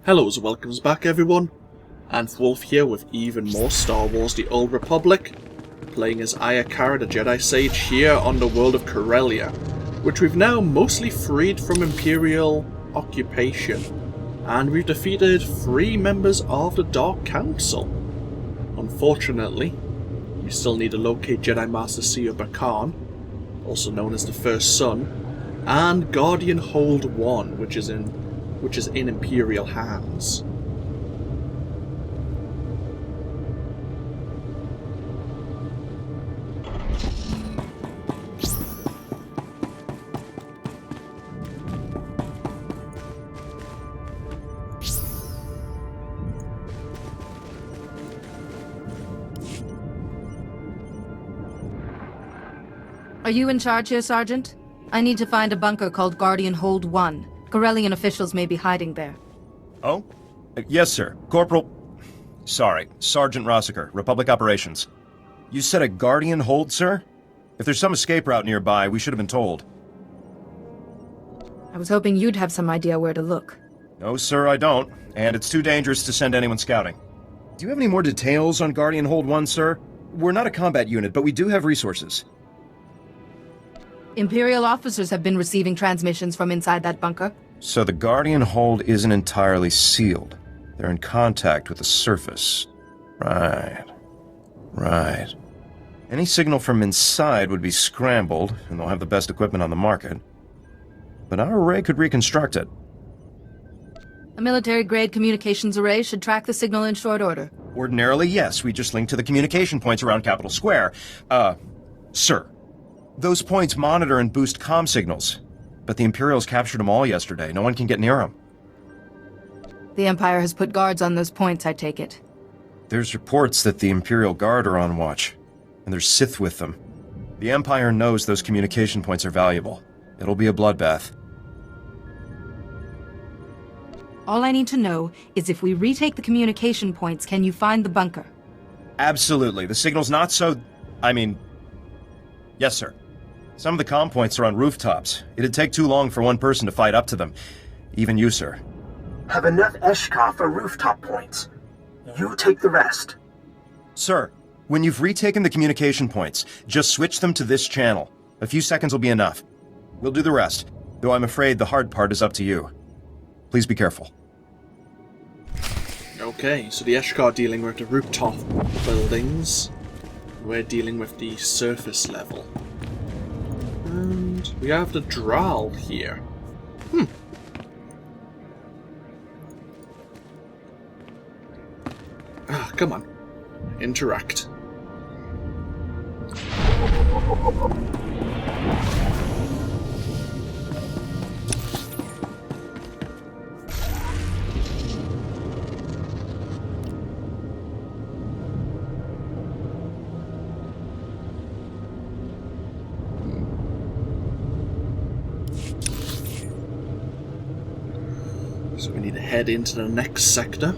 Hello and welcomes back everyone. AnthWolf here with even more Star Wars The Old Republic, playing as Ayakara the Jedi Sage here on the world of Corellia, which we've now mostly freed from Imperial occupation, and we've defeated 3 members of the Dark Council. Unfortunately, we still need to locate Jedi Master Seo Bakan, also known as the First Son, and Guardian Hold 1, which is in Imperial hands. Are you in charge here, Sergeant? I need to find a bunker called Guardian Hold 1. Corellian officials may be hiding there. Oh? Yes, sir. Sergeant Rossiker, Republic Operations. You said a Guardian Hold, sir? If there's some escape route nearby, we should have been told. I was hoping you'd have some idea where to look. No, sir, I don't. And it's too dangerous to send anyone scouting. Do you have any more details on Guardian Hold 1, sir? We're not a combat unit, but we do have resources. Imperial officers have been receiving transmissions from inside that bunker. So the Guardian Hold isn't entirely sealed. They're in contact with the surface. Right. Any signal from inside would be scrambled, and they'll have the best equipment on the market. But our array could reconstruct it. A military-grade communications array should track the signal in short order. Ordinarily, yes. We just link to the communication points around Capital Square. Sir. Those points monitor and boost comm signals. But the Imperials captured them all yesterday. No one can get near them. The Empire has put guards on those points, I take it. There's reports that the Imperial Guard are on watch, and there's Sith with them. The Empire knows those communication points are valuable. It'll be a bloodbath. All I need to know is if we retake the communication points, can you find the bunker? Absolutely. The signal's not so... Yes, sir. Some of the comm points are on rooftops. It'd take too long for one person to fight up to them. Even you, sir. Have enough Eshkar for rooftop points. You take the rest. Sir, when you've retaken the communication points, just switch them to this channel. A few seconds will be enough. We'll do the rest, though I'm afraid the hard part is up to you. Please be careful. Okay, so the Eshkar dealing with the rooftop buildings. We're dealing with the surface level. And we have the Drow here. Ah, come on. Interact. So we need to head into the next sector.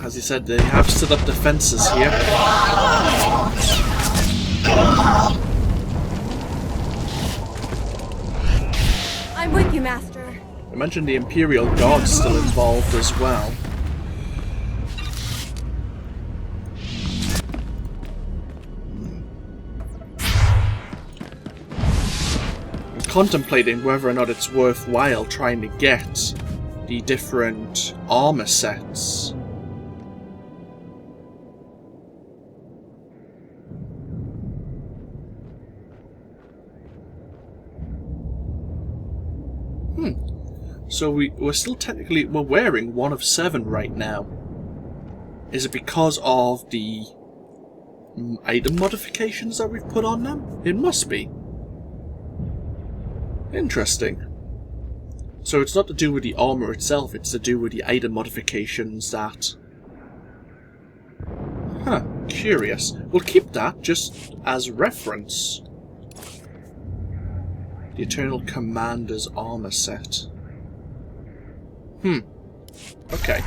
As you said, they have stood up defences here. I'm with you, Master. I mentioned the Imperial Guard still involved as well. I'm contemplating whether or not it's worthwhile trying to get the different armor sets. So we're still technically... We're wearing 1 of 7 right now. Is it because of the item modifications that we've put on them? It must be. Interesting. So it's not to do with the armor itself, it's to do with the item modifications that... Huh, curious. We'll keep that just as reference. The Eternal Commander's armor set. Okay.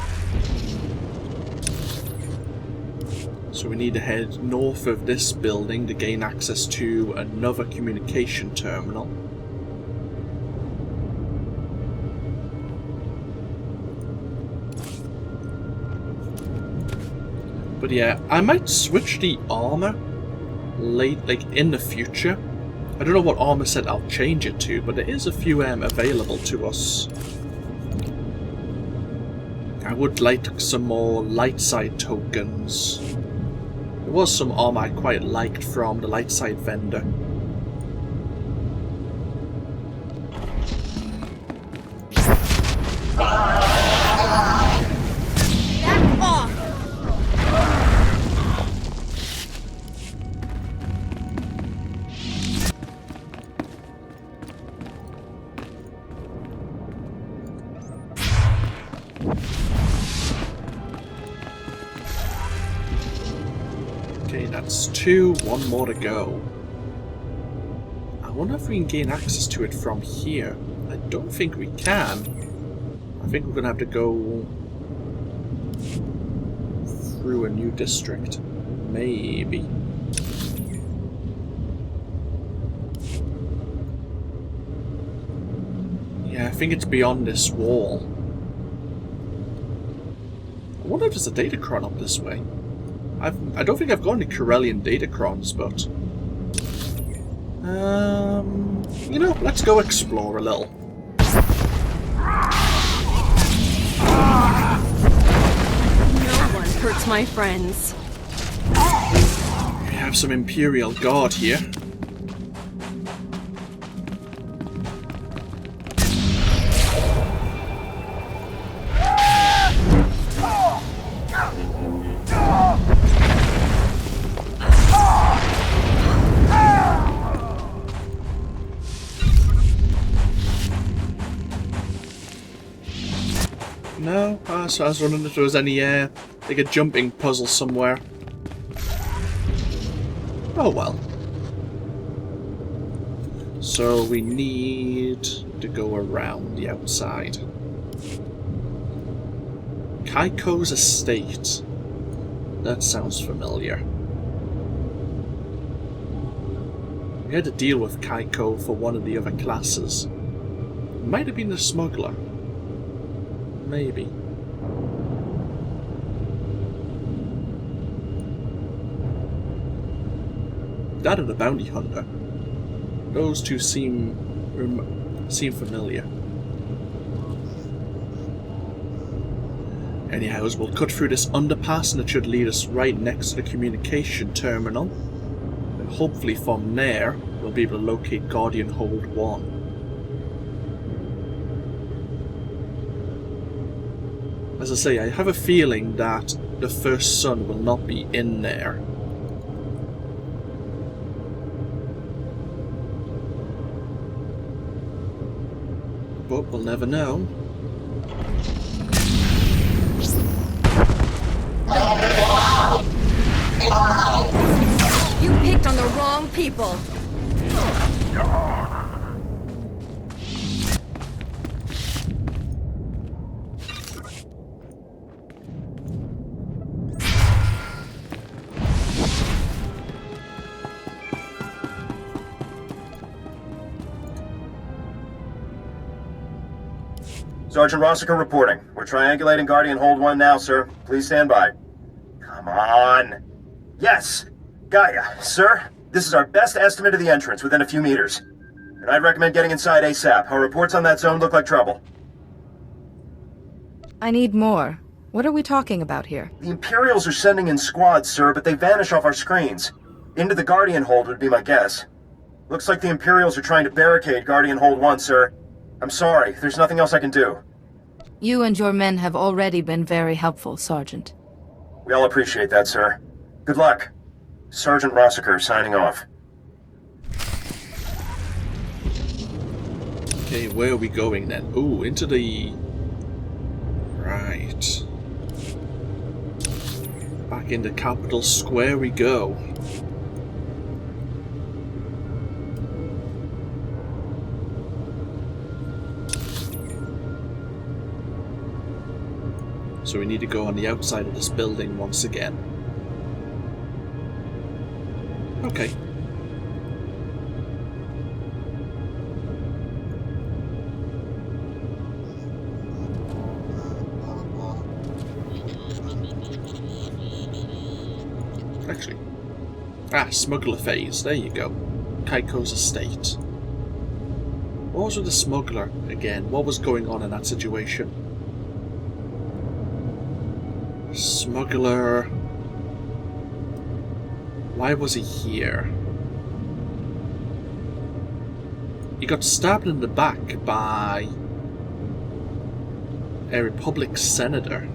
So we need to head north of this building to gain access to another communication terminal. But yeah, I might switch the armor in the future. I don't know what armor set I'll change it to, but there is a few available to us. I would like some more light side tokens. There was some armor I quite liked from the light side vendor. Back off! Okay, that's 2, 1 more to go. I wonder if we can gain access to it from here. I don't think we can. I think we're gonna have to go through a new district. Maybe. Yeah, I think it's beyond this wall. I wonder if there's a datacron up this way. I don't think I've gone to Corellian datacrons, but... you know, let's go explore a little. No one hurts my friends. We have some Imperial Guard here. No? So I was wondering if there was any, like a jumping puzzle somewhere. Oh well. So we need to go around the outside. Kaiko's estate. That sounds familiar. We had to deal with Kaiko for one of the other classes. Might have been the smuggler. Maybe. That and the bounty hunter. Those two seem familiar. Anyhow, we'll cut through this underpass and it should lead us right next to the communication terminal. And hopefully from there, we'll be able to locate Guardian Hold 1. As I say, I have a feeling that the First Son will not be in there. But we'll never know. You picked on the wrong people. Sergeant Rossiker reporting. We're triangulating Guardian Hold 1 now, sir. Please stand by. Come on. Yes! Gaia, sir, this is our best estimate of the entrance within a few meters. And I'd recommend getting inside ASAP. Our reports on that zone look like trouble. I need more. What are we talking about here? The Imperials are sending in squads, sir, but they vanish off our screens. Into the Guardian Hold would be my guess. Looks like the Imperials are trying to barricade Guardian Hold 1, sir. I'm sorry. There's nothing else I can do. You and your men have already been very helpful, Sergeant. We all appreciate that, sir. Good luck. Sergeant Rossiter signing off. Okay, where are we going then? Ooh, into the... Right. Back into Capital Square we go. So we need to go on the outside of this building once again. Okay. Actually. Smuggler phase. There you go. Kaiko's estate. What was with the smuggler again? What was going on in that situation? Smuggler... Why was he here? He got stabbed in the back by a Republic senator.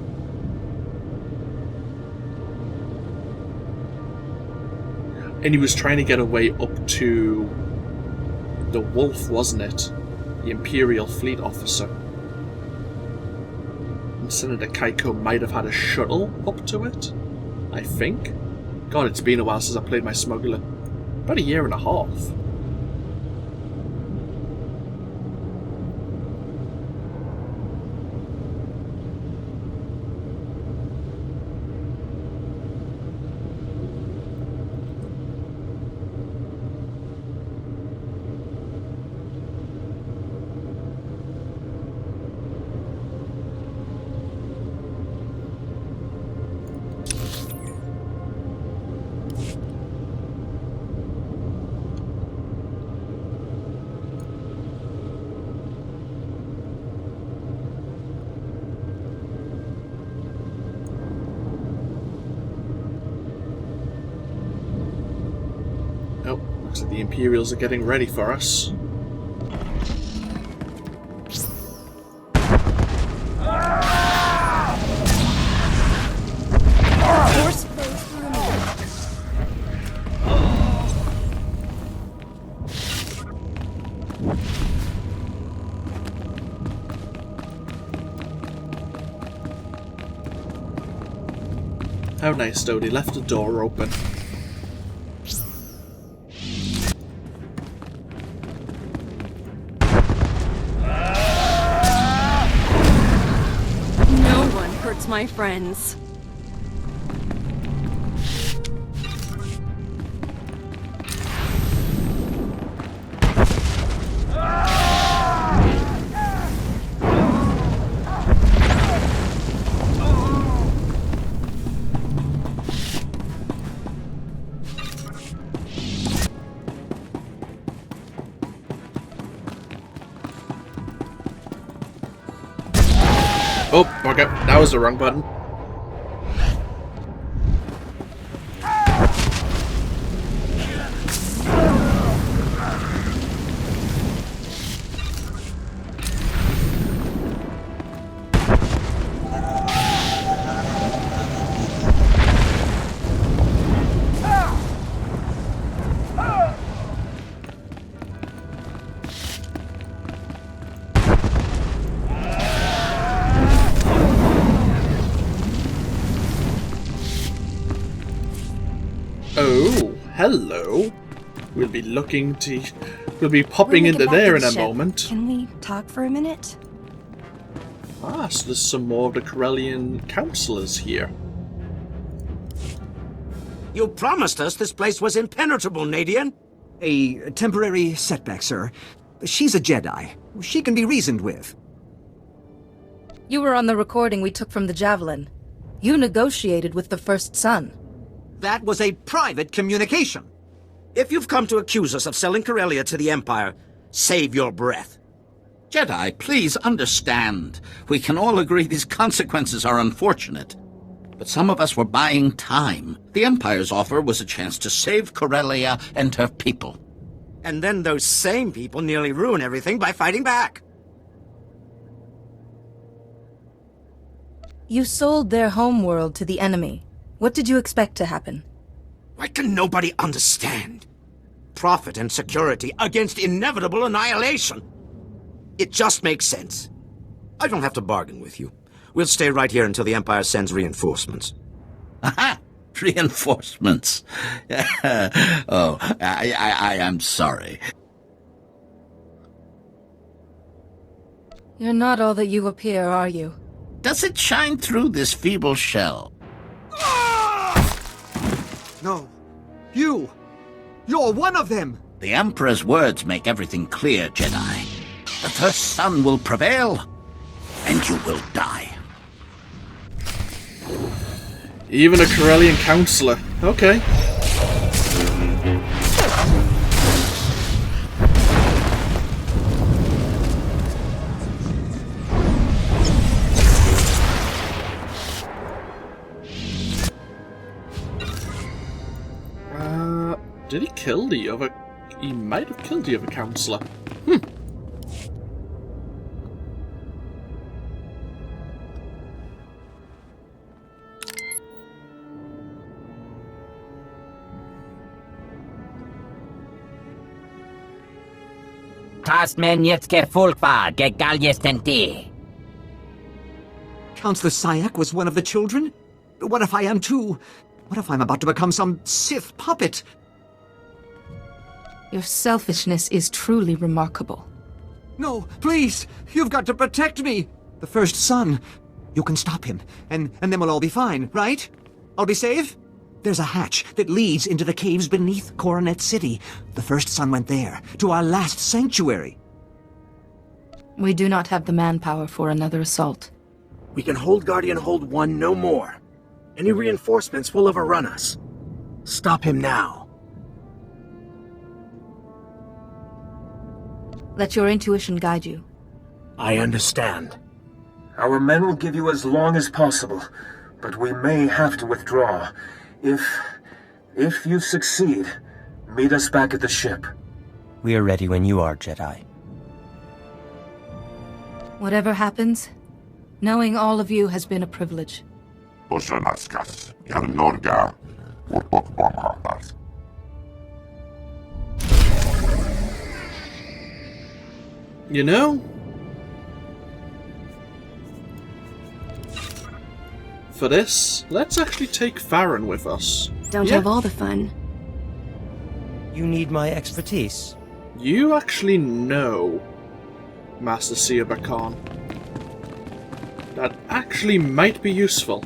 And he was trying to get away up to the Wolf, wasn't it? The Imperial Fleet officer. And Senator Kaiko might have had a shuttle up to it, I think. God, it's been a while since I played my smuggler. About a year and a half. Looks like the Imperials are getting ready for us. Force flows through me. How nice though, they left the door open. My friends. Oh, okay, that was the wrong button. Oh, hello. We'll be popping into there in a moment. Can we talk for a minute? Ah, so there's some more of the Corellian counselors here. You promised us this place was impenetrable, Nadian. A temporary setback, sir. She's a Jedi. She can be reasoned with. You were on the recording we took from the Javelin. You negotiated with the First Son. That was a private communication. If you've come to accuse us of selling Corellia to the Empire, save your breath. Jedi, please understand. We can all agree these consequences are unfortunate. But some of us were buying time. The Empire's offer was a chance to save Corellia and her people. And then those same people nearly ruin everything by fighting back. You sold their homeworld to the enemy. What did you expect to happen? Why can nobody understand? Profit and security against inevitable annihilation. It just makes sense. I don't have to bargain with you. We'll stay right here until the Empire sends reinforcements. Aha! Reinforcements. Oh, I am sorry. You're not all that you appear, are you? Does it shine through this feeble shell? No. You're one of them! The Emperor's words make everything clear, Jedi. The first son will prevail, and you will die. Even a Corellian counselor. Okay. Did he kill the other... He might have killed the other counselor. Counselor Syac was one of the children? What if I am too? What if I'm about to become some Sith puppet? Your selfishness is truly remarkable. No, please! You've got to protect me! The first son. You can stop him, and then we'll all be fine, right? I'll be safe? There's a hatch that leads into the caves beneath Coronet City. The first son went there, to our last sanctuary. We do not have the manpower for another assault. We can hold Guardian Hold 1 no more. Any reinforcements will overrun us. Stop him now. Let your intuition guide you. I understand. Our men will give you as long as possible, but we may have to withdraw. If you succeed, meet us back at the ship. We are ready when you are, Jedi. Whatever happens, knowing all of you has been a privilege. You know? For this, let's actually take Farron with us. Don't have all the fun. You need my expertise. You actually know Master Siaba Khan. That actually might be useful.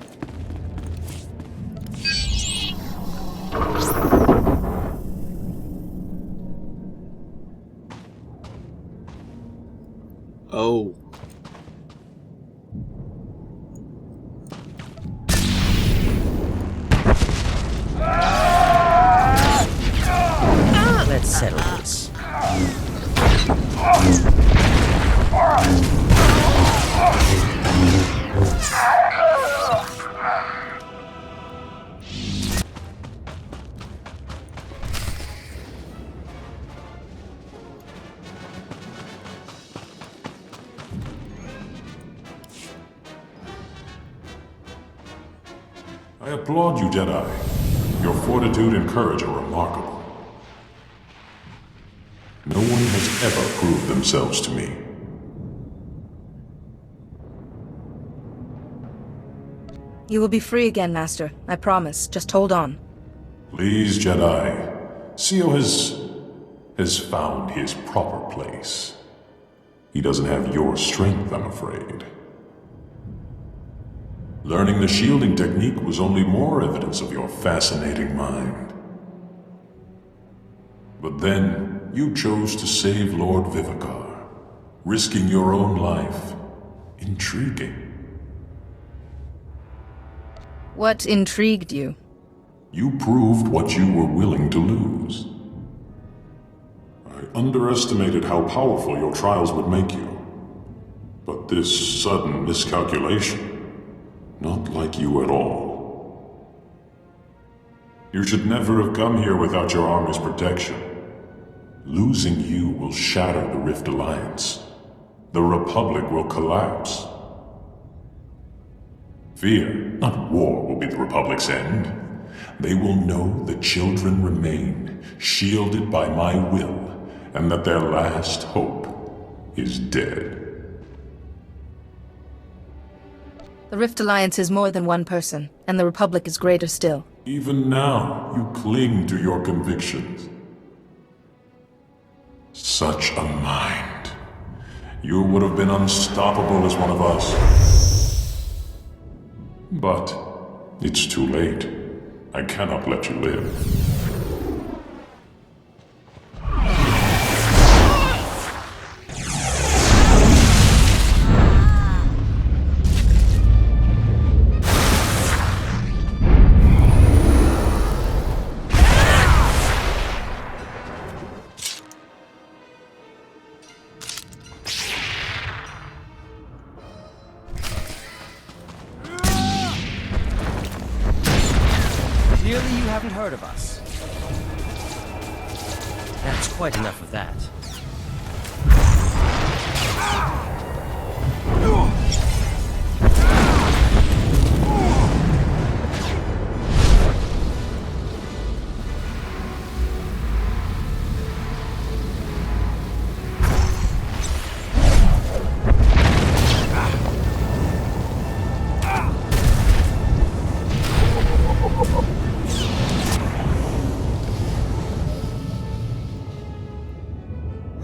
Oh. Let's settle this. I applaud you, Jedi. Your fortitude and courage are remarkable. No one has ever proved themselves to me. You will be free again, Master. I promise. Just hold on. Please, Jedi. Sio has found his proper place. He doesn't have your strength, I'm afraid. Learning the shielding technique was only more evidence of your fascinating mind. But then, you chose to save Lord Vivicar, risking your own life. Intriguing. What intrigued you? You proved what you were willing to lose. I underestimated how powerful your trials would make you. But this sudden miscalculation, not like you at all. You should never have come here without your army's protection. Losing you will shatter the Rift Alliance. The Republic will collapse. Fear, not war, will be the Republic's end. They will know the children remain, shielded by my will, and that their last hope is dead. The Rift Alliance is more than one person, and the Republic is greater still. Even now, you cling to your convictions. Such a mind. You would have been unstoppable as one of us. But it's too late. I cannot let you live. Clearly you haven't heard of us. That's quite enough of that.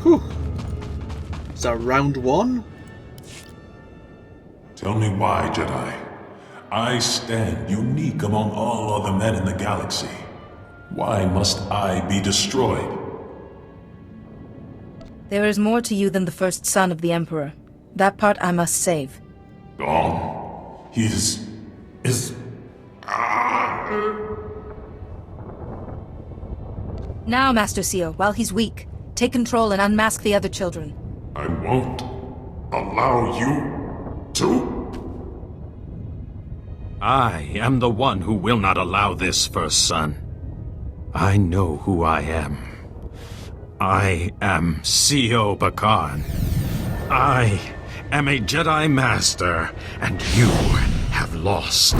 Whew. Is that round one? Tell me why, Jedi. I stand unique among all other men in the galaxy. Why must I be destroyed? There is more to you than the first son of the Emperor. That part I must save. Gone. He is... Now, Master Seo, while he's weak, take control and unmask the other children. I won't allow you to? I am the one who will not allow this, First Son. I know who I am. I am Seo Bakan. I am a Jedi Master, and you have lost.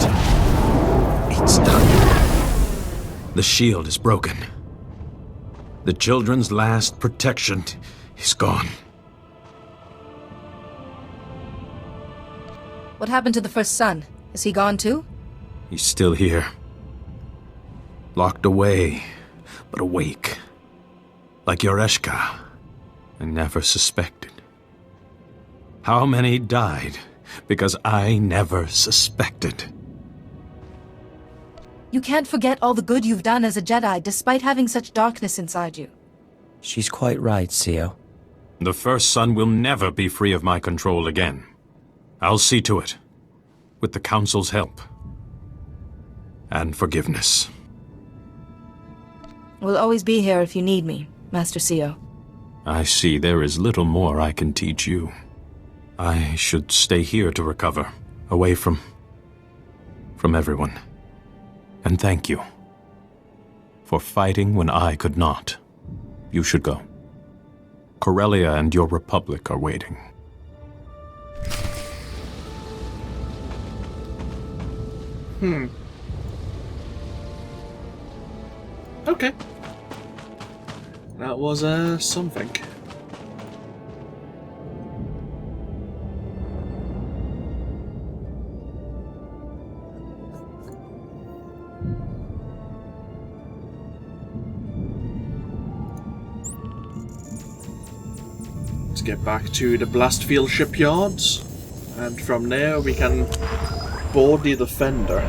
It's done. The shield is broken. The children's last protection is gone. What happened to the first son? Is he gone too? He's still here. Locked away, but awake. Like Yoreshka. I never suspected. How many died because I never suspected? You can't forget all the good you've done as a Jedi, despite having such darkness inside you. She's quite right, Seo. The First Son will never be free of my control again. I'll see to it. With the Council's help. And forgiveness. We'll always be here if you need me, Master Seo. I see there is little more I can teach you. I should stay here to recover, away from everyone. And thank you. For fighting when I could not. You should go. Corellia and your Republic are waiting. Okay. That was, something. Let's get back to the Blastfield shipyards, and from there we can board the Defender.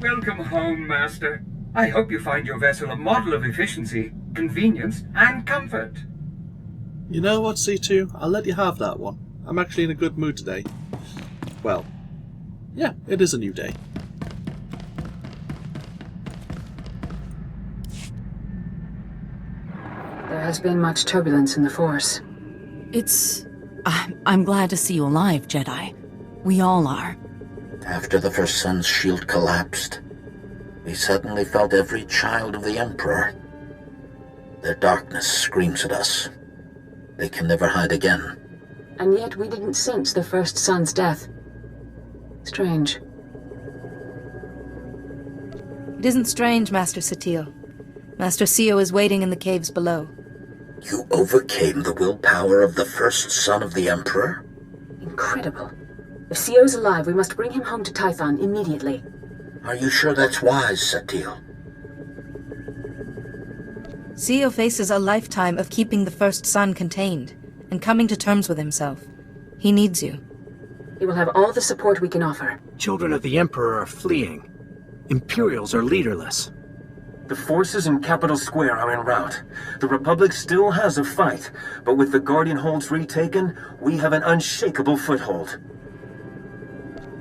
Welcome home, Master. I hope you find your vessel a model of efficiency, convenience, and comfort. You know what, C2? I'll let you have that one. I'm actually in a good mood today. Well, yeah, it is a new day. There has been much turbulence in the Force. I'm glad to see you alive, Jedi. We all are. After the First Son's shield collapsed, we suddenly felt every child of the Emperor. Their darkness screams at us. They can never hide again. And yet we didn't sense the First Son's death. Strange. It isn't strange, Master SWTOR. Master Sio is waiting in the caves below. You overcame the willpower of the First Son of the Emperor? Incredible. If Sio's alive, we must bring him home to Tython immediately. Are you sure that's wise, SWTOR? Sio faces a lifetime of keeping the First Son contained, and coming to terms with himself. He needs you. He will have all the support we can offer. Children of the Emperor are fleeing. Imperials are leaderless. The forces in Capital Square are en route. The Republic still has a fight, but with the Guardian holds retaken, we have an unshakable foothold.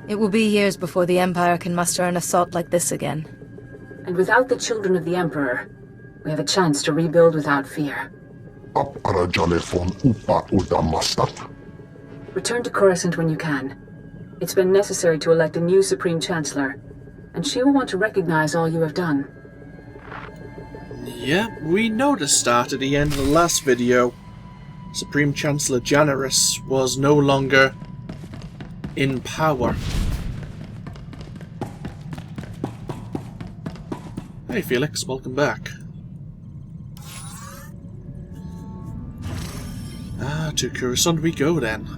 It will be years before the Empire can muster an assault like this again. And without the children of the Emperor, we have a chance to rebuild without fear. Return to Coruscant when you can. It's been necessary to elect a new Supreme Chancellor, and she will want to recognize all you have done. Yeah, we noticed that at the end of the last video. Supreme Chancellor Janaris was no longer in power. Hey Felix, welcome back. To Coruscant we go then.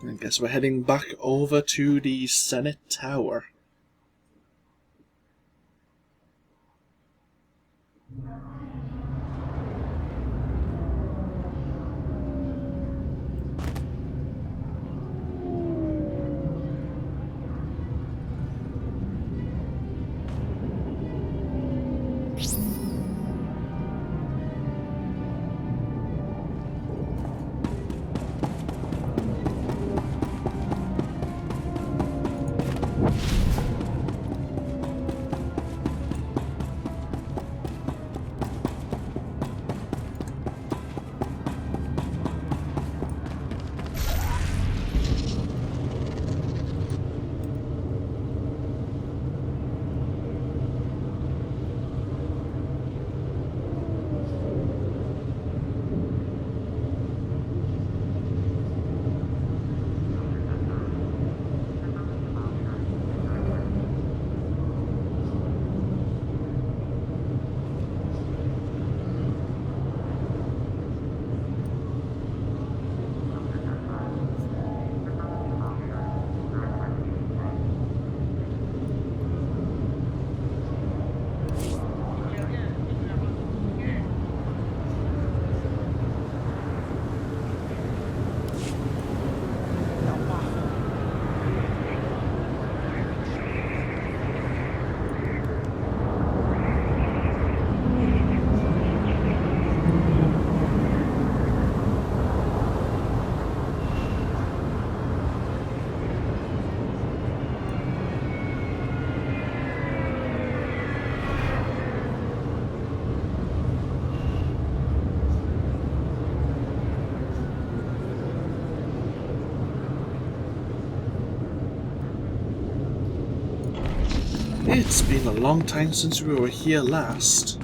I guess we're heading back over to the Senate Tower. It's been a long time since we were here last.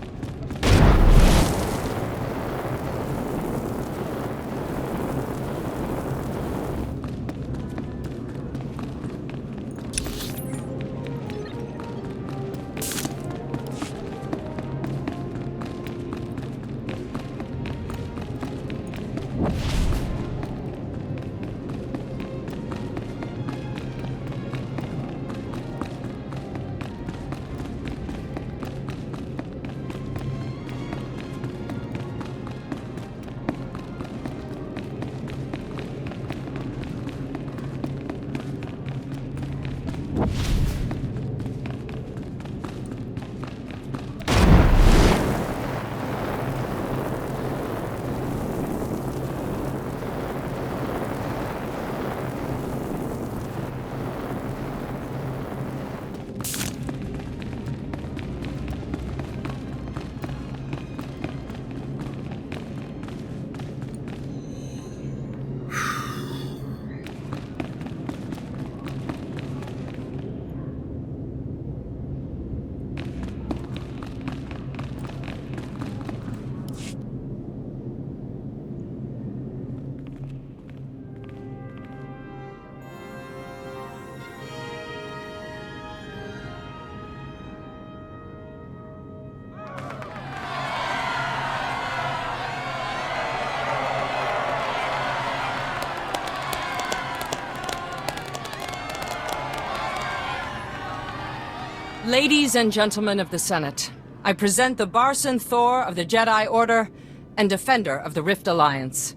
Ladies and gentlemen of the Senate, I present the SWTOR of the Jedi Order and Defender of the Rift Alliance.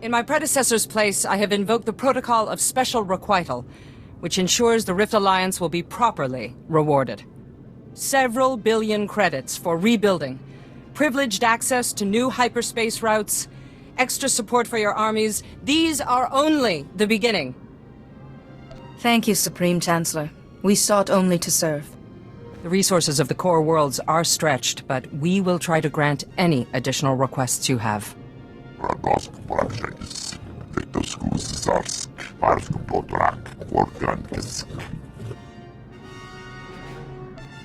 In my predecessor's place, I have invoked the Protocol of Special Requital, which ensures the Rift Alliance will be properly rewarded. Several billion credits for rebuilding, privileged access to new hyperspace routes, extra support for your armies. These are only the beginning. Thank you, Supreme Chancellor. We sought only to serve. The resources of the core worlds are stretched, but we will try to grant any additional requests you have.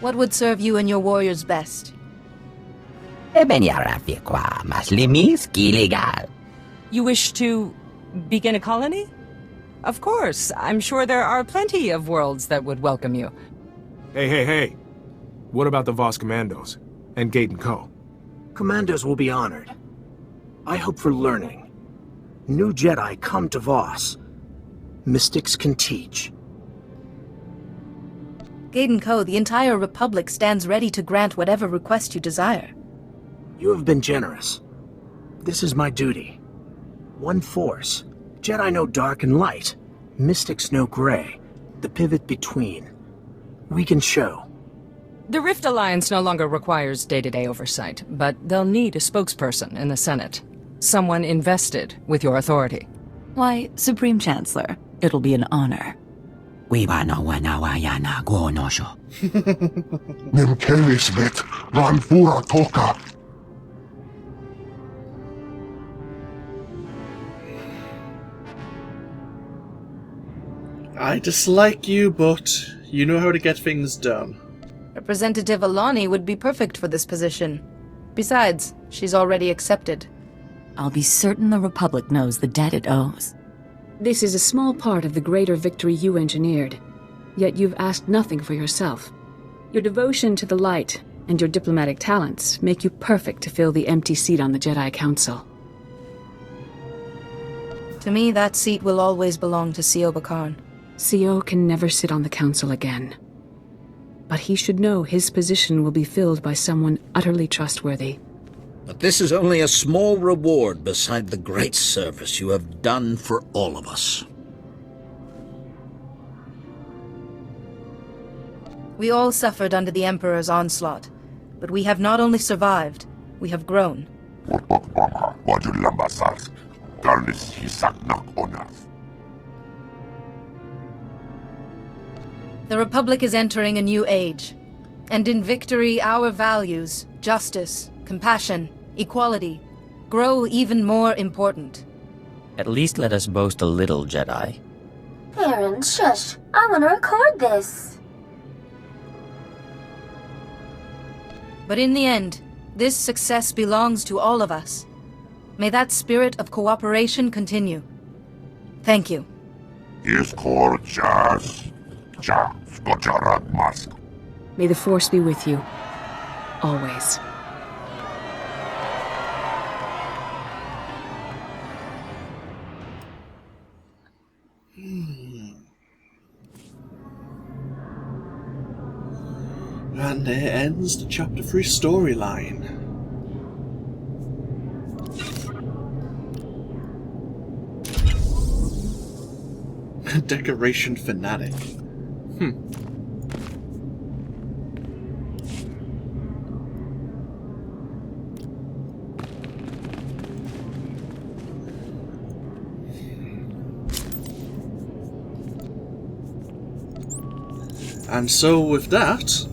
What would serve you and your warriors best? You wish to begin a colony? Of course. I'm sure there are plenty of worlds that would welcome you. Hey. What about the Voss Commandos? And Gate and Co.? Commandos will be honored. I hope for learning. New Jedi come to Voss. Mystics can teach. Gate and Co., the entire Republic stands ready to grant whatever request you desire. You have been generous. This is my duty. One force. Jedi know dark and light. Mystics know gray. The pivot between. We can show. The Rift Alliance no longer requires day-to-day oversight, but they'll need a spokesperson in the Senate. Someone invested with your authority. Why, Supreme Chancellor, it'll be an honor. I dislike you, but you know how to get things done. Representative Alani would be perfect for this position. Besides, she's already accepted. I'll be certain the Republic knows the debt it owes. This is a small part of the greater victory you engineered. Yet you've asked nothing for yourself. Your devotion to the light and your diplomatic talents make you perfect to fill the empty seat on the Jedi Council. To me, that seat will always belong to C.O. Bakarn. C.O. can never sit on the Council again. But he should know his position will be filled by someone utterly trustworthy. But this is only a small reward beside the great service you have done for all of us. We all suffered under the Emperor's onslaught, but we have not only survived, we have grown. The Republic is entering a new age, and in victory our values, justice, compassion, equality, grow even more important. At least let us boast a little, Jedi. Aaron, shush. I want to record this. But in the end, this success belongs to all of us. May that spirit of cooperation continue. Thank you. May the Force be with you. Always. And there ends the Chapter 3 storyline. Decoration fanatic. And so with that,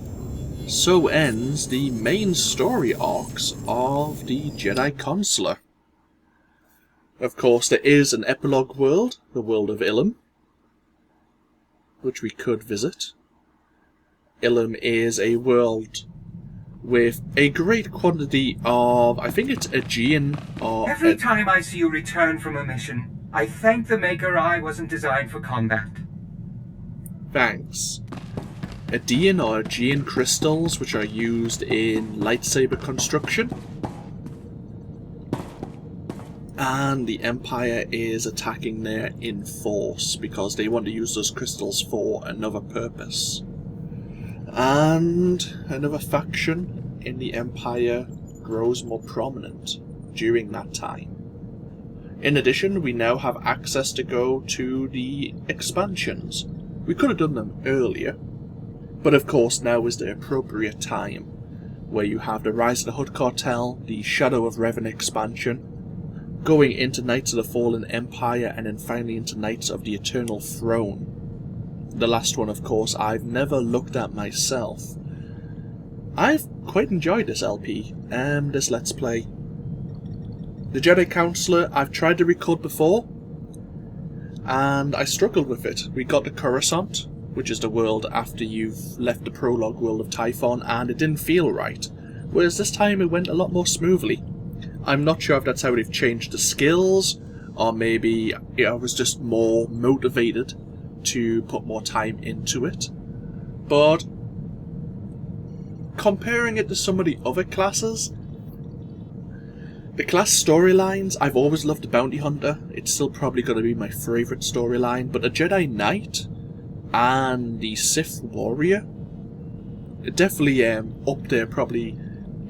so ends the main story arcs of the Jedi Consular. Of course, there is an epilogue world, the world of Ilum, which we could visit. Ilum is a world with a great quantity of, I think it's Aegean or... Every time I see you return from a mission, I thank the Maker I wasn't designed for combat. Thanks. Aegean or Aegean crystals, which are used in lightsaber construction. And the Empire is attacking there in force because they want to use those crystals for another purpose. And another faction in the Empire grows more prominent during that time. In addition, we now have access to go to the expansions. We could have done them earlier, but of course now is the appropriate time, where you have the Rise of the Hutt Cartel, the Shadow of Revan expansion, going into Knights of the Fallen Empire, and then finally into Knights of the Eternal Throne. The last one, of course, I've never looked at myself. I've quite enjoyed this LP, this Let's Play. The Jedi Counselor I've tried to record before, and I struggled with it. We got to Coruscant, which is the world after you've left the prologue world of Typhon, and it didn't feel right. Whereas this time it went a lot more smoothly. I'm not sure if that's how they've changed the skills, or maybe I was just more motivated to put more time into it. But comparing it to some of the other classes, the class storylines, I've always loved the Bounty Hunter. It's still probably going to be my favourite storyline, but the Jedi Knight and the Sith Warrior, definitely up there, probably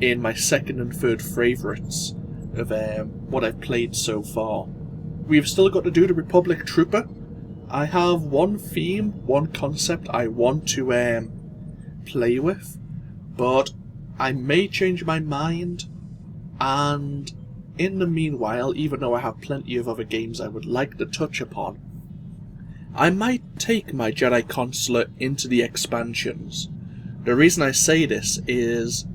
in my second and third favourites of what I've played so far. We've still got to do the Republic Trooper. I have one theme, one concept I want to play with, but I may change my mind, and in the meanwhile, even though I have plenty of other games I would like to touch upon, I might take my Jedi Consular into the expansions. The reason I say this is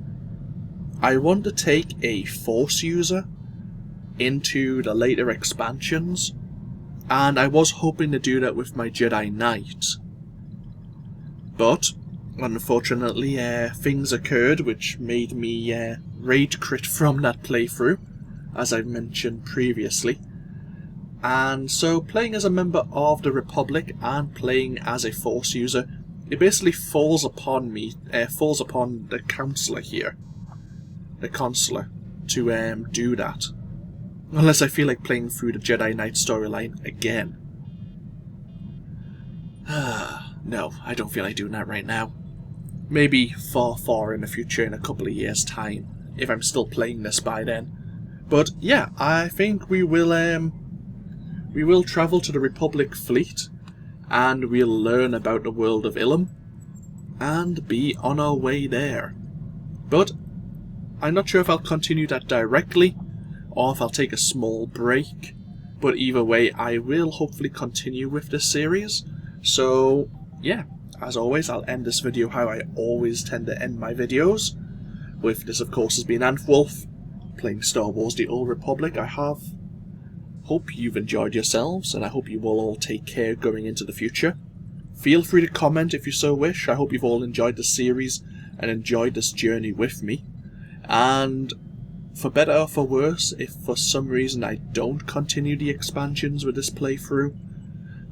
I want to take a Force user into the later expansions, and I was hoping to do that with my Jedi Knight. But, unfortunately, things occurred which made me rage quit from that playthrough, as I've mentioned previously. And so playing as a member of the Republic and playing as a Force user, it basically falls upon me, falls upon the Counselor here, the Consular, to do that. Unless I feel like playing through the Jedi Knight storyline again. No, I don't feel like doing that right now. Maybe far, far in the future, in a couple of years' time, if I'm still playing this by then. But yeah, I think we will travel to the Republic fleet, and we'll learn about the world of Ilum, and be on our way there. But I'm not sure if I'll continue that directly, or if I'll take a small break. But either way, I will hopefully continue with this series. So yeah, as always, I'll end this video how I always tend to end my videos. With this, of course, has been AnthWolf, playing Star Wars The Old Republic. Hope you've enjoyed yourselves, and I hope you will all take care going into the future. Feel free to comment if you so wish. I hope you've all enjoyed the series and enjoyed this journey with me. And for better or for worse, if for some reason I don't continue the expansions with this playthrough,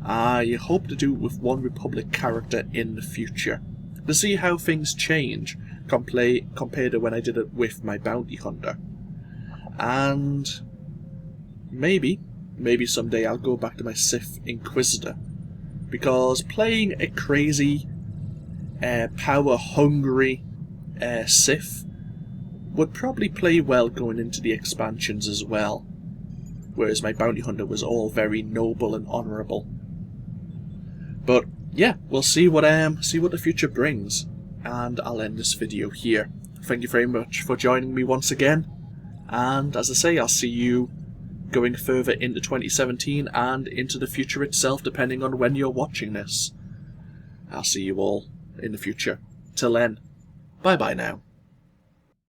I hope to do it with one Republic character in the future, to see how things change compared to when I did it with my Bounty Hunter. And maybe someday I'll go back to my Sith Inquisitor, because playing a crazy, power-hungry Sith would probably play well going into the expansions as well, whereas my bounty hunter was all very noble and honourable. But yeah, we'll see what the future brings, and I'll end this video here. Thank you very much for joining me once again, and as I say, I'll see you going further into 2017 and into the future itself, depending on when you're watching this. I'll see you all in the future. Till then, bye bye now.